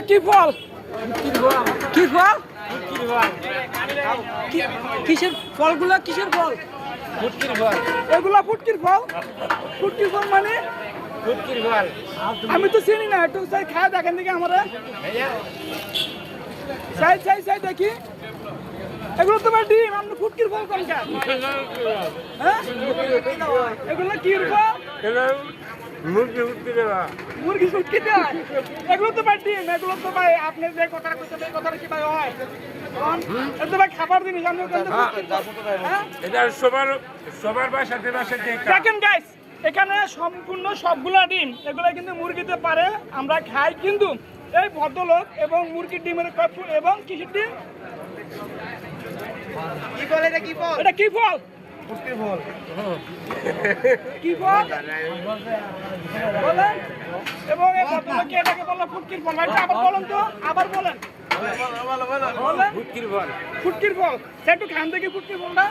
কি ফল? কি ফল? কিসের ফলগুলা? কিসের ফল? এগুলা ফুটকির ফল। ফুটকির ফল মানে আমি তো চিনি না, একটু চাই খায় দেখেন দেখি আমরা। চাই চাই চাই দেখি। এগুলো তোমার ডিম, আপনি ফুটকির ফল কোন খান? হ্যাঁ, এগুলো কি ফল? মুরগি ফুটকি দেয়। এগুলো তো ভাই ডিম, এগুলো তো ভাই আপনি যে কথাটা কইছেন এই কথাটা কি ভাই হয়? এটা তো ভাই খাবার জিনিস, আপনি এটা সবার বাসাতে দেখেন গাইস, এখানে সম্পূর্ণ সবগুলা ডিম, এগুলো কিন্তু মুরগিতে পারে, আমরা খাই। কিন্তু এই ভদ্রলোক এবং মুরগির ডিমের এবং কিসের ডিম? কি বলে এটা কি ফল? এটা কি ফল? ফুটকির ফল। কি ফল বলেন? এবং এই ভদ্রলোককে এটাকে বললো ফুটকির ফল। এটা আবার বলেন তো, আবার বলেন। বলেন ফুটকির ফল। সে একটু খান দেখি ফুটকির ফলটা।